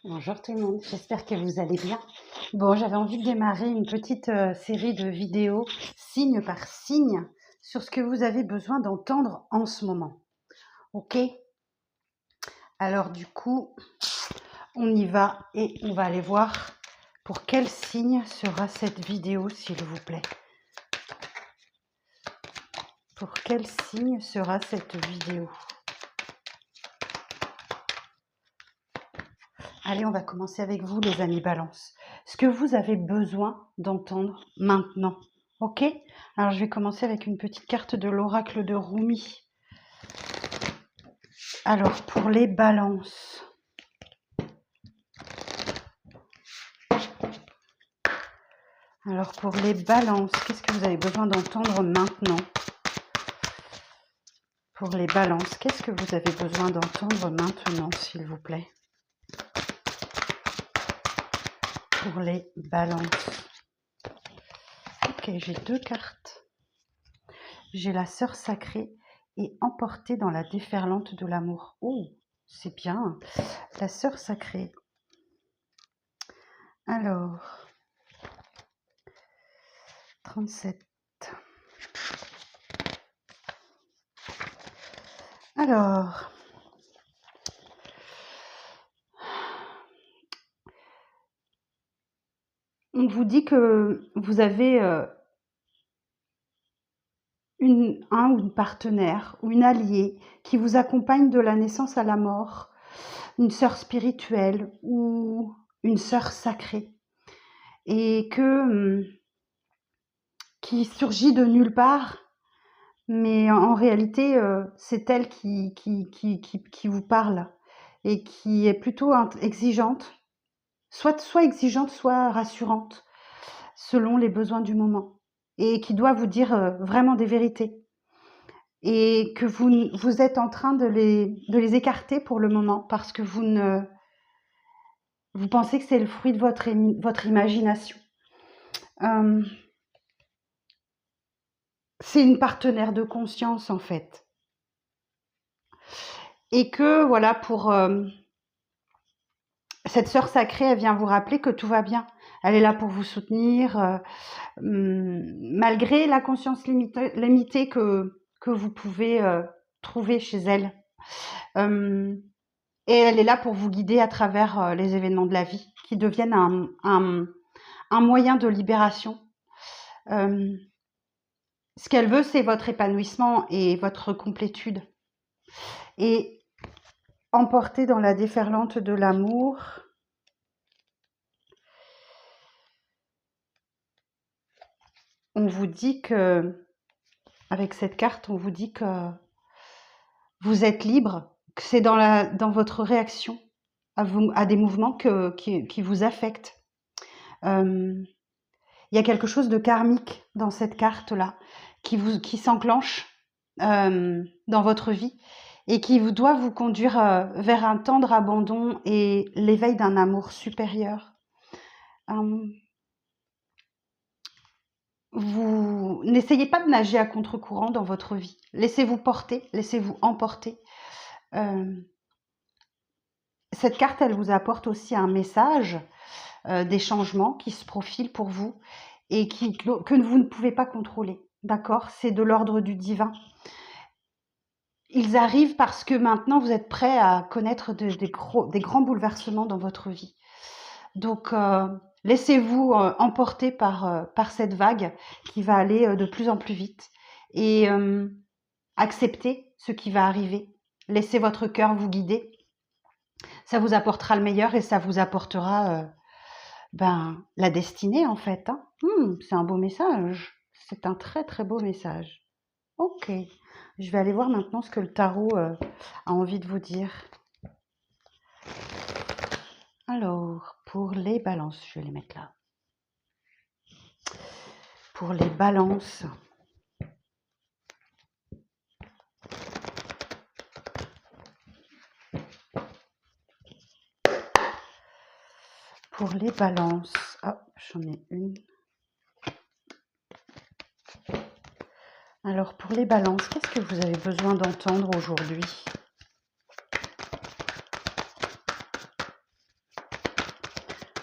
Bonjour tout le monde, j'espère que vous allez bien. Bon, j'avais envie de démarrer une petite série de vidéos signe par signe sur ce que vous avez besoin d'entendre en ce moment. Ok? Alors du coup, on y va et on va aller voir pour quel signe sera cette vidéo, s'il vous plaît. Pour quel signe sera cette vidéo? Allez, on va commencer avec vous, les amis Balance. Ce que vous avez besoin d'entendre maintenant. Ok? Alors, je vais commencer avec une petite carte de l'oracle de Rumi. Alors, pour les Balances. Alors, pour les Balances, qu'est-ce que vous avez besoin d'entendre maintenant? Pour les Balances, qu'est-ce que vous avez besoin d'entendre maintenant, s'il vous plaît? Pour les Balances. Ok, j'ai deux cartes. J'ai la sœur sacrée et emportée dans la déferlante de l'amour. Oh, c'est bien. La sœur sacrée. Alors, 37. Alors, on vous dit que vous avez un ou une partenaire ou une alliée qui vous accompagne de la naissance à la mort, une sœur spirituelle ou une sœur sacrée, et qui surgit de nulle part, mais en réalité, c'est elle qui vous parle et qui est plutôt exigeante, soit exigeante, soit rassurante, selon les besoins du moment, et qui doit vous dire vraiment des vérités. Et que vous êtes en train de les écarter pour le moment parce que vous pensez que c'est le fruit de votre imagination. C'est une partenaire de conscience en fait. Et que voilà, pour cette sœur sacrée, elle vient vous rappeler que tout va bien. Elle est là pour vous soutenir, malgré la conscience limitée que vous pouvez trouver chez elle. Et elle est là pour vous guider à travers les événements de la vie qui deviennent un moyen de libération. Ce qu'elle veut, c'est votre épanouissement et votre complétude. Et emporté dans la déferlante de l'amour, on vous dit que, avec cette carte, on vous dit que vous êtes libre, que c'est dans votre réaction à des mouvements qui vous affectent. Il y a quelque chose de karmique dans cette carte-là qui s'enclenche dans votre vie et qui doit vous conduire vers un tendre abandon et l'éveil d'un amour supérieur. Vous n'essayez pas de nager à contre-courant dans votre vie. Laissez-vous porter, laissez-vous emporter. Cette carte, elle vous apporte aussi un message des changements qui se profilent pour vous et que vous ne pouvez pas contrôler. D'accord? C'est de l'ordre du divin. Ils arrivent parce que maintenant, vous êtes prêt à connaître des grands bouleversements dans votre vie. Donc, laissez-vous emporter par cette vague qui va aller de plus en plus vite et acceptez ce qui va arriver. Laissez votre cœur vous guider. Ça vous apportera le meilleur et ça vous apportera la destinée en fait. Hein. C'est un beau message. C'est un très très beau message. Ok. Je vais aller voir maintenant ce que le tarot a envie de vous dire. Alors, pour les balances, je vais les mettre là. Pour les balances. Pour les balances. Ah, j'en ai une. Alors, pour les balances, qu'est-ce que vous avez besoin d'entendre aujourd'hui?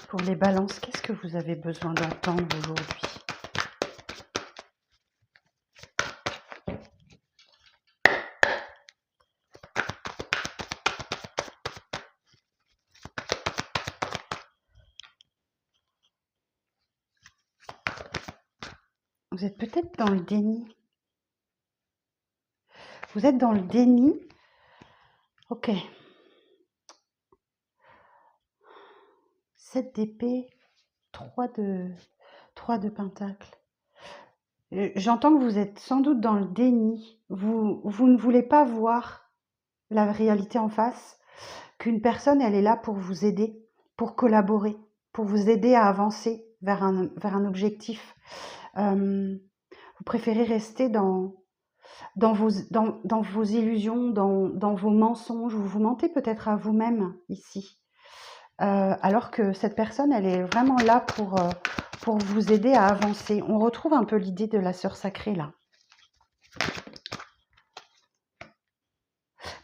Pour les balances, qu'est-ce que vous avez besoin d'entendre aujourd'hui? Vous êtes peut-être dans le déni. Vous êtes dans le déni. Ok. 7 d'épée, 3 de pentacle. J'entends que vous êtes sans doute dans le déni. Vous ne voulez pas voir la réalité en face, qu'une personne, elle est là pour vous aider, pour collaborer, pour vous aider à avancer vers un objectif. Vous préférez rester dans vos illusions, dans vos mensonges. Vous mentez peut-être à vous-même ici. Alors que cette personne, elle est vraiment là pour vous aider à avancer. On retrouve un peu l'idée de la sœur sacrée là.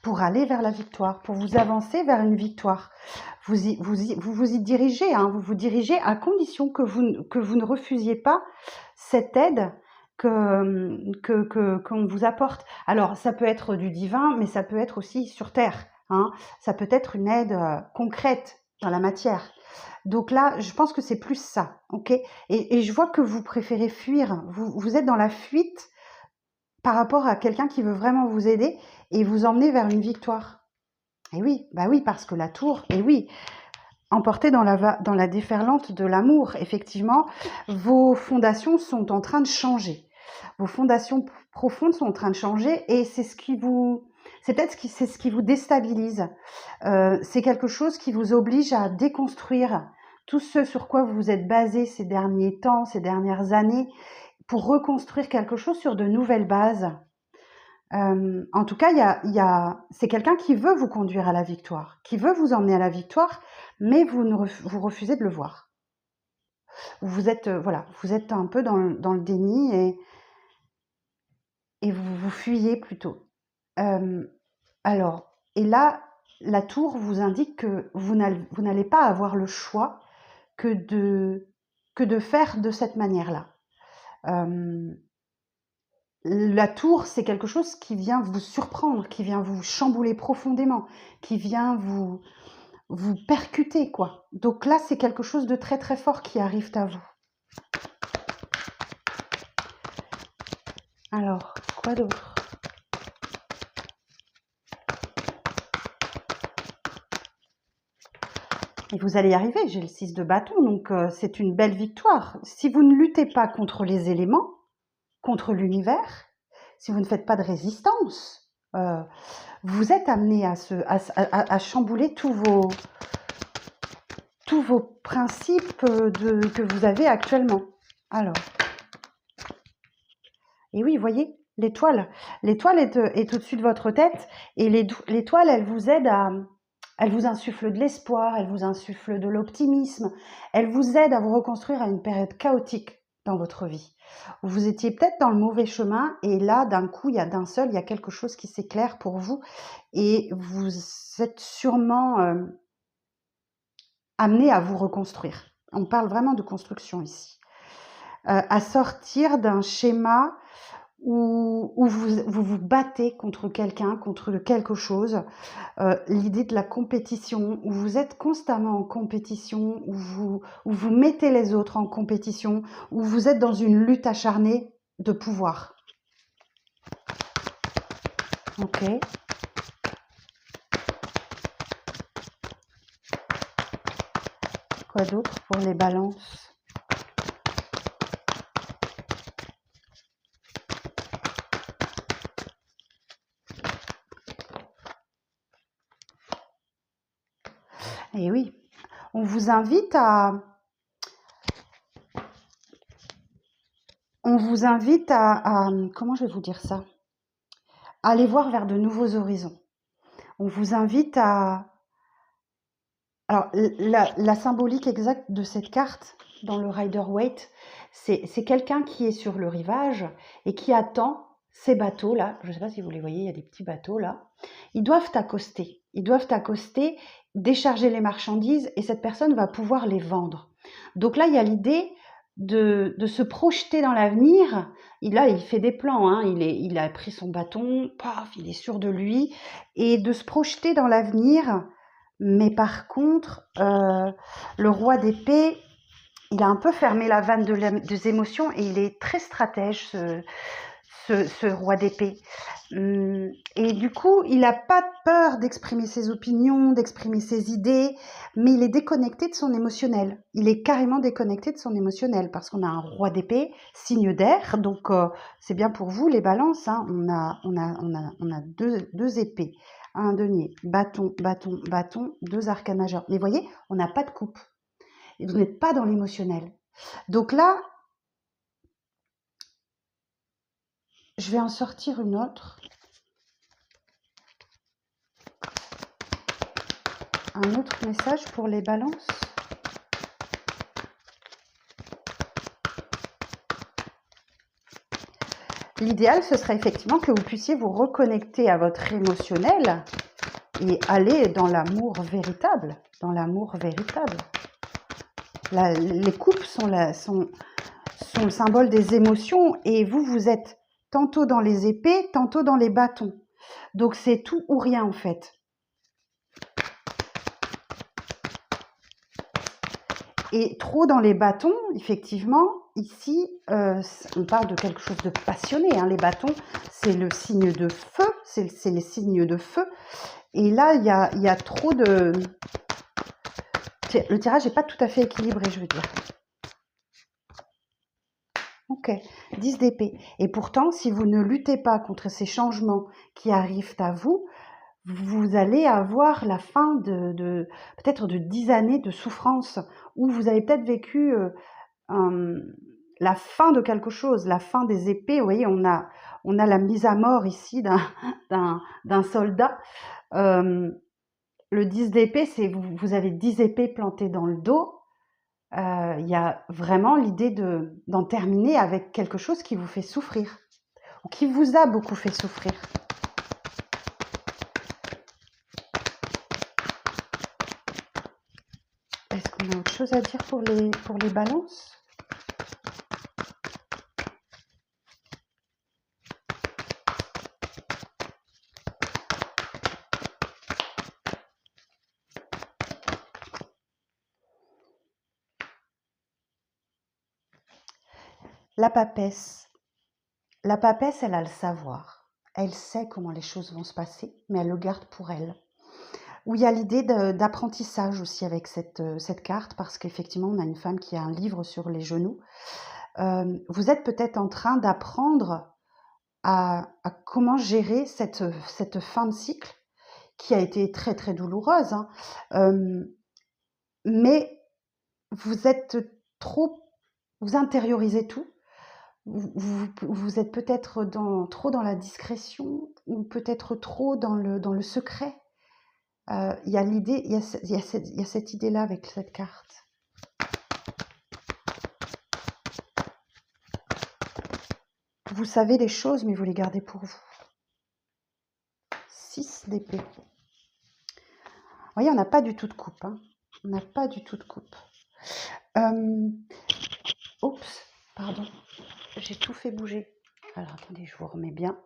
Pour aller vers la victoire, pour vous avancer vers une victoire. Vous vous y dirigez, hein, vous vous dirigez à condition que vous ne refusiez pas cette aide qu'on vous apporte. Alors, ça peut être du divin, mais ça peut être aussi sur terre. Hein. Ça peut être une aide concrète dans la matière. Donc là, je pense que c'est plus ça, ok? Et je vois que vous préférez fuir. Vous êtes dans la fuite par rapport à quelqu'un qui veut vraiment vous aider et vous emmener vers une victoire. Et oui, bah oui, parce que la tour, et oui, emporté dans la déferlante de l'amour, effectivement, vos fondations sont en train de changer. Vos fondations profondes sont en train de changer et c'est ce qui vous... C'est peut-être ce qui vous déstabilise. C'est quelque chose qui vous oblige à déconstruire tout ce sur quoi vous vous êtes basé ces derniers temps, ces dernières années, pour reconstruire quelque chose sur de nouvelles bases. En tout cas, c'est quelqu'un qui veut vous conduire à la victoire, qui veut vous emmener à la victoire, mais vous refusez de le voir. Vous êtes, voilà, vous êtes un peu dans le déni et vous fuyez plutôt. Alors, et là, la tour vous indique que vous n'allez pas avoir le choix que de faire de cette manière-là. La tour, c'est quelque chose qui vient vous surprendre, qui vient vous chambouler profondément, qui vient vous percuter, quoi. Donc là, c'est quelque chose de très très fort qui arrive à vous. Alors, quoi d'autre? Et vous allez y arriver, j'ai le 6 de bâton, donc c'est une belle victoire. Si vous ne luttez pas contre les éléments, contre l'univers, si vous ne faites pas de résistance, vous êtes amené à chambouler tous vos principes que vous avez actuellement. Alors, et oui, vous voyez, l'étoile est au-dessus de votre tête et l'étoile, elle vous aide elle vous insuffle de l'espoir, elle vous insuffle de l'optimisme, elle vous aide à vous reconstruire à une période chaotique dans votre vie. Vous étiez peut-être dans le mauvais chemin et là, d'un coup, il y a quelque chose qui s'éclaire pour vous et vous êtes sûrement amené à vous reconstruire. On parle vraiment de construction ici. À sortir d'un schéma où vous battez contre quelqu'un, contre quelque chose, l'idée de la compétition, où vous êtes constamment en compétition, où vous mettez les autres en compétition, où vous êtes dans une lutte acharnée de pouvoir. Ok. Quoi d'autre pour les balances? Eh oui, on vous invite à comment je vais vous dire ça? À aller voir vers de nouveaux horizons. On vous invite à... Alors, la symbolique exacte de cette carte dans le Rider-Waite, c'est quelqu'un qui est sur le rivage et qui attend ces bateaux-là. Je ne sais pas si vous les voyez, il y a des petits bateaux là. Ils doivent accoster. Ils doivent t'accoster, décharger les marchandises et cette personne va pouvoir les vendre. Donc là, il y a l'idée de se projeter dans l'avenir. Là, il fait des plans, hein. Il a pris son bâton, paf, il est sûr de lui, et de se projeter dans l'avenir. Mais par contre, le roi d'épée, il a un peu fermé la vanne des émotions et il est très stratège, ce roi d'épée. Et du coup, il n'a pas peur d'exprimer ses opinions, d'exprimer ses idées, mais il est déconnecté de son émotionnel. Il est carrément déconnecté de son émotionnel parce qu'on a un roi d'épée, signe d'air, donc c'est bien pour vous les balances. Hein. On a deux épées, un denier, bâton, bâton, bâton, deux arcanes majeurs. Mais vous voyez, on n'a pas de coupe. Et vous n'êtes pas dans l'émotionnel. Donc là, je vais en sortir une autre. Un autre message pour les balances. L'idéal, ce serait effectivement que vous puissiez vous reconnecter à votre émotionnel et aller dans l'amour véritable. Dans l'amour véritable. Les coupes sont le symbole des émotions et vous êtes tantôt dans les épées, tantôt dans les bâtons. Donc c'est tout ou rien en fait. Et trop dans les bâtons, effectivement, ici, on parle de quelque chose de passionné. Hein. Les bâtons, c'est le signe de feu, c'est les signes de feu. Et là, il y a trop de... Le tirage n'est pas tout à fait équilibré, je veux dire. Ok, 10 d'épée. Et pourtant, si vous ne luttez pas contre ces changements qui arrivent à vous, vous allez avoir la fin peut-être de 10 années de souffrance, où vous avez peut-être vécu la fin de quelque chose, la fin des épées. Vous voyez, on a la mise à mort ici d'un soldat. Le 10 d'épée, c'est vous avez 10 épées plantées dans le dos. Il y a vraiment l'idée d'en terminer avec quelque chose qui vous fait souffrir, ou qui vous a beaucoup fait souffrir. Est-ce qu'on a autre chose à dire pour les balances? La papesse. La papesse, elle a le savoir. Elle sait comment les choses vont se passer, mais elle le garde pour elle. Où il y a l'idée d'apprentissage aussi avec cette carte, parce qu'effectivement, on a une femme qui a un livre sur les genoux. Vous êtes peut-être en train d'apprendre à comment gérer cette fin de cycle, qui a été très, très douloureuse. Hein. Mais vous êtes vous intériorisez tout. Vous êtes peut-être trop dans la discrétion ou peut-être trop dans le secret. Il y a l'idée, il y a cette idée-là avec cette carte. Vous savez les choses, mais vous les gardez pour vous. 6 d'épée. Vous voyez, on n'a pas du tout de coupe. Hein. On n'a pas du tout de coupe. Oups, pardon. J'ai tout fait bouger. Alors, attendez, je vous remets bien.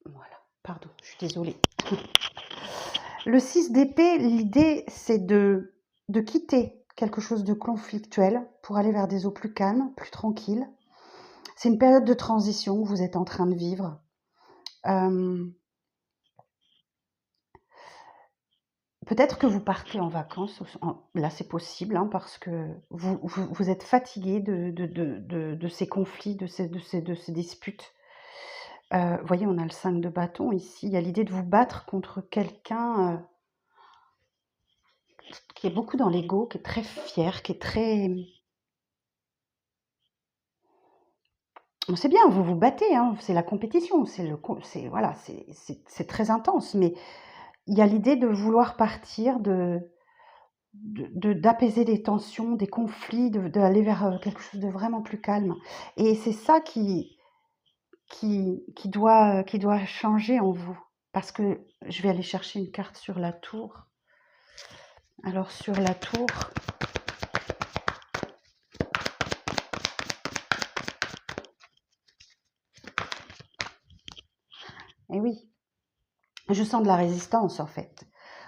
Voilà, pardon, je suis désolée. Le 6 d'épée, l'idée, c'est de quitter quelque chose de conflictuel pour aller vers des eaux plus calmes, plus tranquilles. C'est une période de transition que vous êtes en train de vivre. Peut-être que vous partez en vacances, là c'est possible, hein, parce que vous êtes fatigué de ces conflits, de ces disputes. Vous voyez, on a le 5 de bâton ici. Il y a l'idée de vous battre contre quelqu'un qui est beaucoup dans l'ego, qui est très fier, qui est très... C'est bien, vous vous battez, hein, c'est la compétition, voilà, c'est très intense, mais il y a l'idée de vouloir partir, d'apaiser les tensions, des conflits, d'aller vers quelque chose de vraiment plus calme. Et c'est ça qui doit changer en vous. parce que je vais aller chercher une carte sur la tour. Alors sur la tour, eh oui, je sens de la résistance en fait.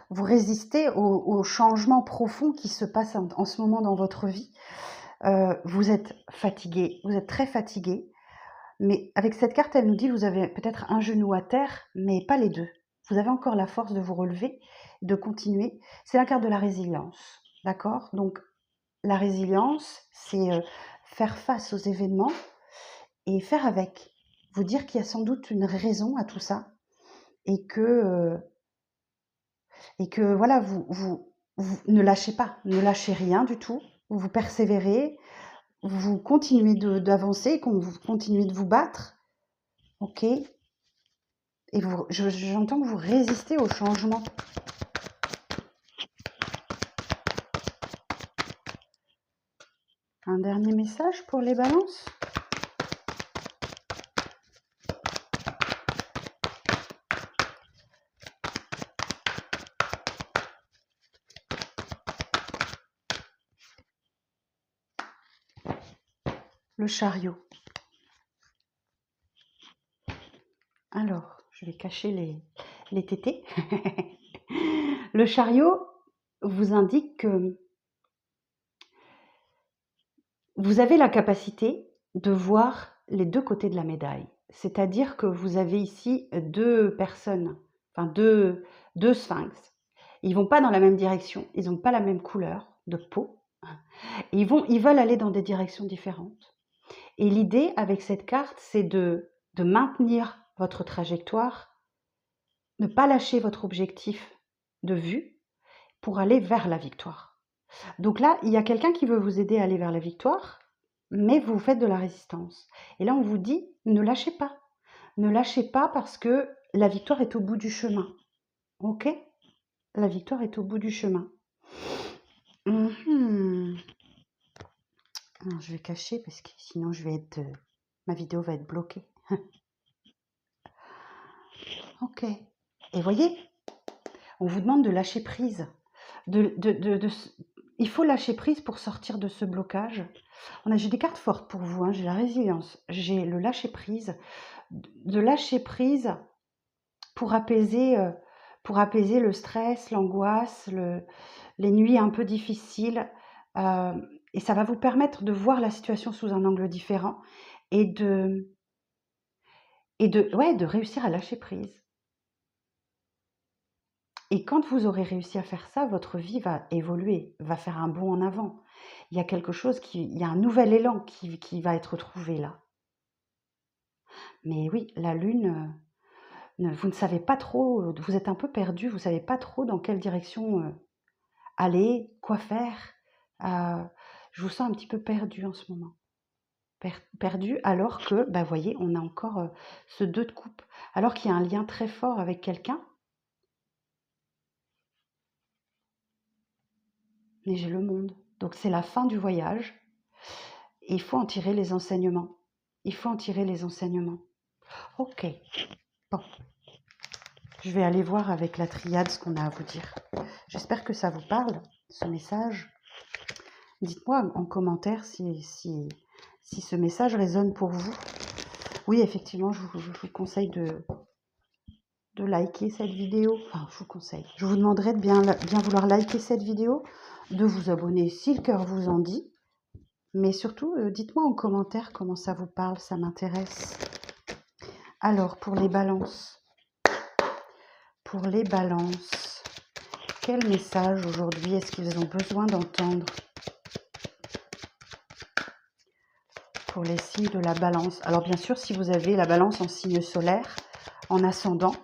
Vous résistez au changement profond qui se passe en ce moment dans votre vie. Vous êtes fatigué, vous êtes très fatigué. Mais avec cette carte, elle nous dit, vous avez peut-être un genou à terre, mais pas les deux. Vous avez encore la force de vous relever, de continuer. C'est la carte de la résilience, d'accord? Donc, la résilience, c'est faire face aux événements et faire avec. Vous dire qu'il y a sans doute une raison à tout ça et que voilà, vous ne lâchez pas, ne lâchez rien du tout. Vous persévérez, vous continuez d'avancer, vous continuez de vous battre, ok? Et j'entends que vous résistez au changement. Un dernier message pour les balances? Le chariot. Alors, je vais cacher les tétés. Le chariot vous indique que vous avez la capacité de voir les deux côtés de la médaille. C'est-à-dire que vous avez ici deux personnes, enfin deux sphinx. Ils vont pas dans la même direction, ils n'ont pas la même couleur de peau. Ils veulent aller dans des directions différentes. Et l'idée avec cette carte, c'est de maintenir votre trajectoire, ne pas lâcher votre objectif de vue pour aller vers la victoire. Donc là, il y a quelqu'un qui veut vous aider à aller vers la victoire, mais vous faites de la résistance. Et là, on vous dit, ne lâchez pas. Ne lâchez pas parce que la victoire est au bout du chemin. Ok? La victoire est au bout du chemin. Mhm. Alors, je vais cacher parce que sinon ma vidéo va être bloquée. Ok. Et voyez, on vous demande de lâcher prise. Il faut lâcher prise pour sortir de ce blocage. J'ai des cartes fortes pour vous, hein. J'ai la résilience, j'ai le lâcher prise. De lâcher prise pour apaiser le stress, l'angoisse, les nuits un peu difficiles. Et ça va vous permettre de voir la situation sous un angle différent et de réussir à lâcher prise. Et quand vous aurez réussi à faire ça, votre vie va évoluer, va faire un bond en avant. Il y a quelque chose il y a un nouvel élan qui va être trouvé là. Mais oui, la lune, vous ne savez pas trop, vous êtes un peu perdu, vous ne savez pas trop dans quelle direction aller, quoi faire. Je vous sens un petit peu perdu en ce moment. Perdu alors que, bah, voyez, on a encore ce 2 de coupe. Alors qu'il y a un lien très fort avec quelqu'un. Mais j'ai le monde. Donc c'est la fin du voyage. Et il faut en tirer les enseignements. Il faut en tirer les enseignements. Ok. Bon. Je vais aller voir avec la triade ce qu'on a à vous dire. J'espère que ça vous parle, ce message. Dites-moi en commentaire si ce message résonne pour vous. Oui, effectivement, je vous conseille de liker cette vidéo. Enfin, je vous conseille. Je vous demanderai de bien vouloir liker cette vidéo, de vous abonner si le cœur vous en dit. Mais surtout, dites-moi en commentaire comment ça vous parle, ça m'intéresse. Alors, pour les balances. Pour les balances, quel message aujourd'hui est-ce qu'ils ont besoin d'entendre? Pour les signes de la balance. Alors bien sûr, si vous avez la balance en signe solaire, en ascendant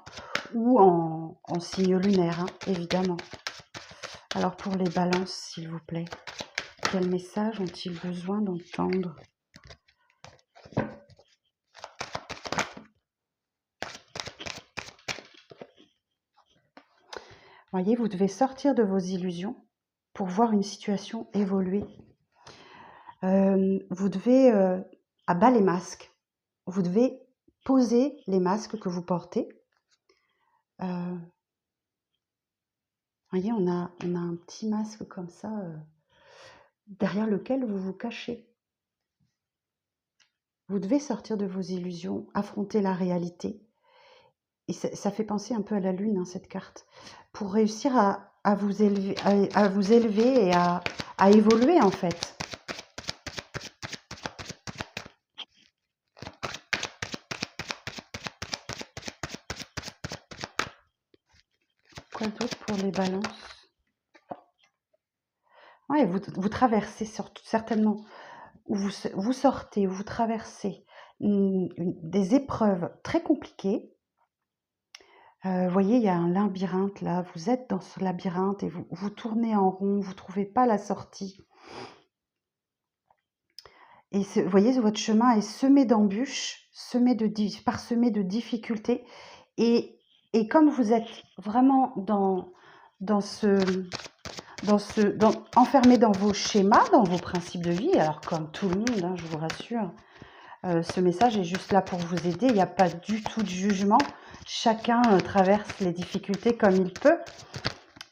ou en signe lunaire, hein, évidemment. Alors pour les balances, s'il vous plaît, quel message ont-ils besoin d'entendre? Voyez, vous devez sortir de vos illusions pour voir une situation évoluer. Vous devez, à bas les masques, vous devez poser les masques que vous portez, Vous voyez, on a un petit masque comme ça, derrière lequel vous vous cachez. Vous devez sortir de vos illusions, affronter la réalité. Et ça fait penser un peu à la lune, hein, cette carte. Pour réussir à vous élever, à vous élever et à évoluer, en fait. Quoi d'autre pour les balances? Ouais, vous traversez certainement, ou vous sortez, ou vous traversez des épreuves très compliquées. Vous voyez, il y a un labyrinthe là, vous êtes dans ce labyrinthe et vous tournez en rond, vous ne trouvez pas la sortie. Et vous voyez, votre chemin est semé d'embûches, parsemé de difficultés. Et, comme vous êtes vraiment enfermé dans vos schémas, dans vos principes de vie, alors comme tout le monde, hein, je vous rassure, ce message est juste là pour vous aider. Il n'y a pas du tout de jugement. Chacun traverse les difficultés comme il peut.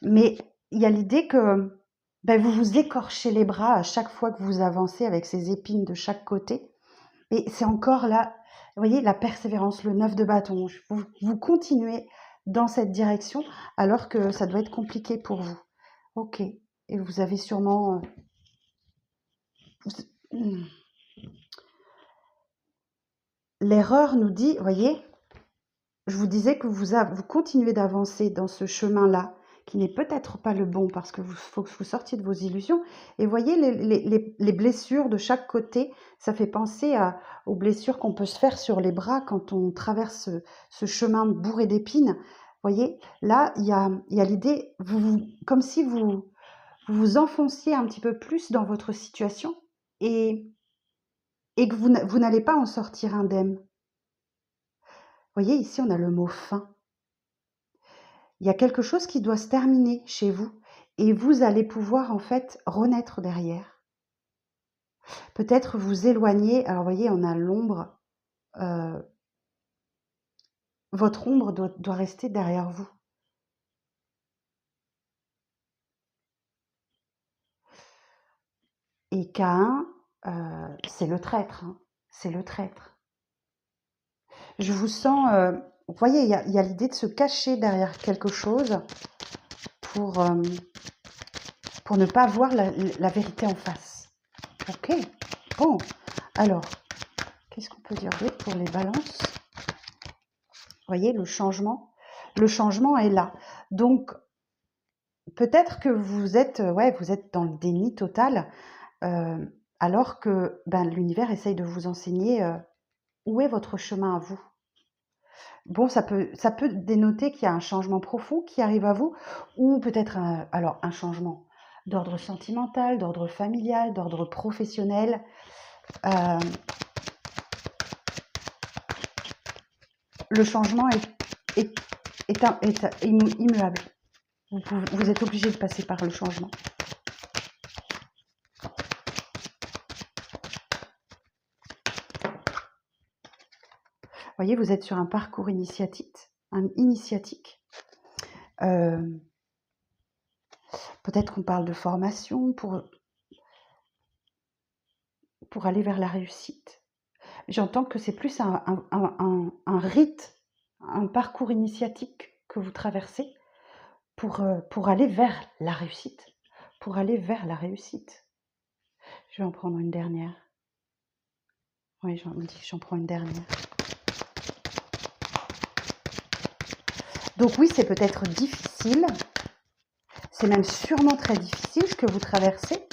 Mais il y a l'idée que vous vous écorchez les bras à chaque fois que vous avancez avec ces épines de chaque côté. Et c'est encore là, vous voyez, la persévérance, le 9 de bâton. Vous continuez dans cette direction alors que ça doit être compliqué pour vous. Ok. Et vous avez sûrement... L'erreur nous dit, vous voyez, je vous disais que vous continuez d'avancer dans ce chemin-là, qui n'est peut-être pas le bon parce que faut que vous sortiez de vos illusions. Et voyez les blessures de chaque côté, ça fait penser aux blessures qu'on peut se faire sur les bras quand on traverse ce chemin bourré d'épines. Voyez, là, il y a l'idée, comme si vous vous enfonciez un petit peu plus dans votre situation et que vous n'allez pas en sortir indemne. Voyez, ici, on a le mot fin. Il y a quelque chose qui doit se terminer chez vous et vous allez pouvoir en fait renaître derrière. Peut-être vous éloigner. Alors, vous voyez, on a l'ombre. Votre ombre doit rester derrière vous. Et Caïn, c'est le traître. Hein. C'est le traître. Je vous sens... vous voyez, il y a l'idée de se cacher derrière quelque chose pour ne pas voir la vérité en face. Ok. Bon. Alors, qu'est-ce qu'on peut dire d'autre pour les balances? Vous voyez, le changement est là. Donc, peut-être que vous êtes dans le déni total, alors que l'univers essaye de vous enseigner où est votre chemin à vous. Bon, ça peut dénoter qu'il y a un changement profond qui arrive à vous, ou peut-être un changement d'ordre sentimental, d'ordre familial, d'ordre professionnel. Le changement est immuable. Vous êtes obligé de passer par le changement. Vous voyez, vous êtes sur un parcours initiatique. Peut-être qu'on parle de formation pour aller vers la réussite. J'entends que c'est plus un rite, un parcours initiatique que vous traversez pour aller vers la réussite. Pour aller vers la réussite. Je vais en prendre une dernière. Oui, on me dit que j'en prends une dernière. Donc oui, c'est peut-être difficile. C'est même sûrement très difficile ce que vous traversez.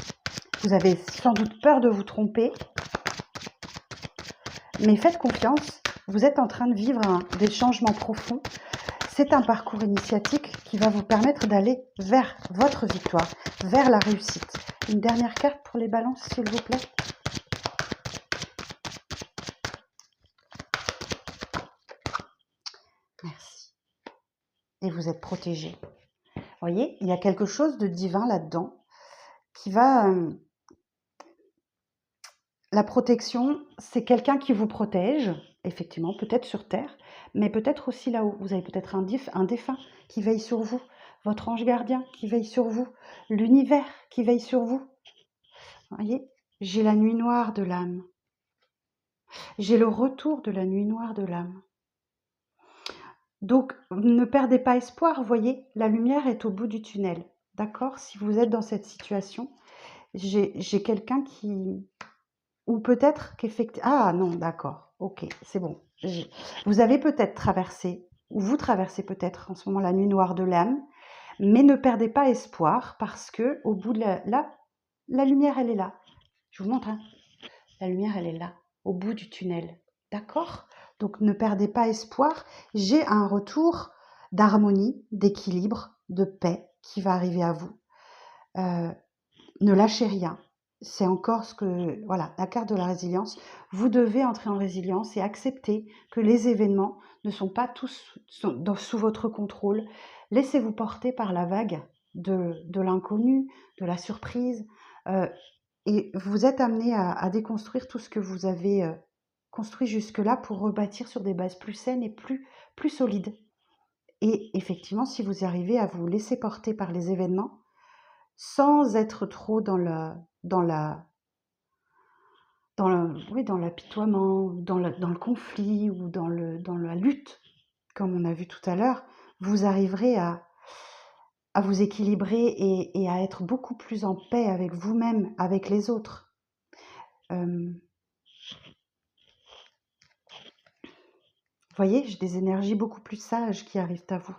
Vous avez sans doute peur de vous tromper. Mais faites confiance, vous êtes en train de vivre des changements profonds. C'est un parcours initiatique qui va vous permettre d'aller vers votre victoire, vers la réussite. Une dernière carte pour les balances, s'il vous plaît. Merci. Et vous êtes protégés. Vous voyez, il y a quelque chose de divin là-dedans qui va... La protection, c'est quelqu'un qui vous protège, effectivement, peut-être sur Terre, mais peut-être aussi là-haut. Vous avez peut-être un défunt qui veille sur vous, votre ange gardien qui veille sur vous, l'univers qui veille sur vous. Vous voyez, j'ai la nuit noire de l'âme. J'ai le retour de la nuit noire de l'âme. Donc, ne perdez pas espoir, voyez, la lumière est au bout du tunnel. D'accord? Si vous êtes dans cette situation, j'ai quelqu'un qui... Ou peut-être qu'effectivement... Ah non, d'accord, ok, c'est bon. Vous avez peut-être traversé, ou vous traversez peut-être en ce moment la nuit noire de l'âme, mais ne perdez pas espoir parce que au bout de la lumière, elle est là. Je vous montre, hein. La lumière, elle est là, au bout du tunnel. D'accord? Donc ne perdez pas espoir. J'ai un retour d'harmonie, d'équilibre, de paix qui va arriver à vous. Ne lâchez rien. C'est encore ce que... Voilà, la carte de la résilience. Vous devez entrer en résilience et accepter que les événements ne sont pas tous sous votre contrôle. Laissez-vous porter par la vague de l'inconnu, de la surprise. Et vous êtes amené à déconstruire tout ce que vous avez construit jusque-là pour rebâtir sur des bases plus saines et plus solides. Et effectivement, si vous arrivez à vous laisser porter par les événements, sans être trop dans l'apitoiement, dans le conflit ou dans la lutte, comme on a vu tout à l'heure, vous arriverez à vous équilibrer et à être beaucoup plus en paix avec vous-même, avec les autres. Vous voyez, j'ai des énergies beaucoup plus sages qui arrivent à vous.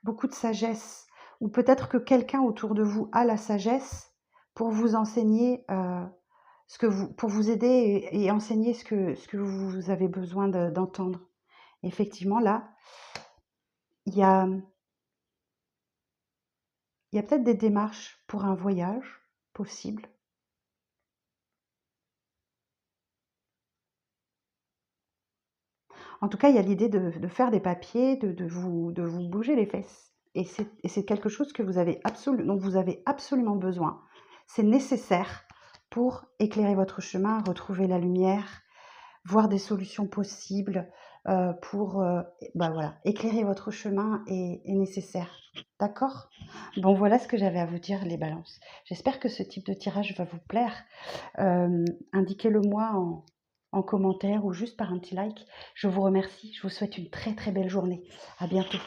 Beaucoup de sagesse. Ou peut-être que quelqu'un autour de vous a la sagesse pour vous enseigner, pour vous aider et enseigner ce que vous avez besoin d'entendre. Effectivement, là, il y a peut-être des démarches pour un voyage possible. En tout cas, il y a l'idée de faire des papiers, de vous bouger les fesses. Et c'est quelque chose que dont vous avez absolument besoin. C'est nécessaire pour éclairer votre chemin, retrouver la lumière, voir des solutions possibles voilà, éclairer votre chemin est nécessaire. D'accord? Bon, voilà ce que j'avais à vous dire, les balances. J'espère que ce type de tirage va vous plaire. Indiquez-le moi en commentaire ou juste par un petit like. Je vous remercie. Je vous souhaite une très très belle journée. À bientôt.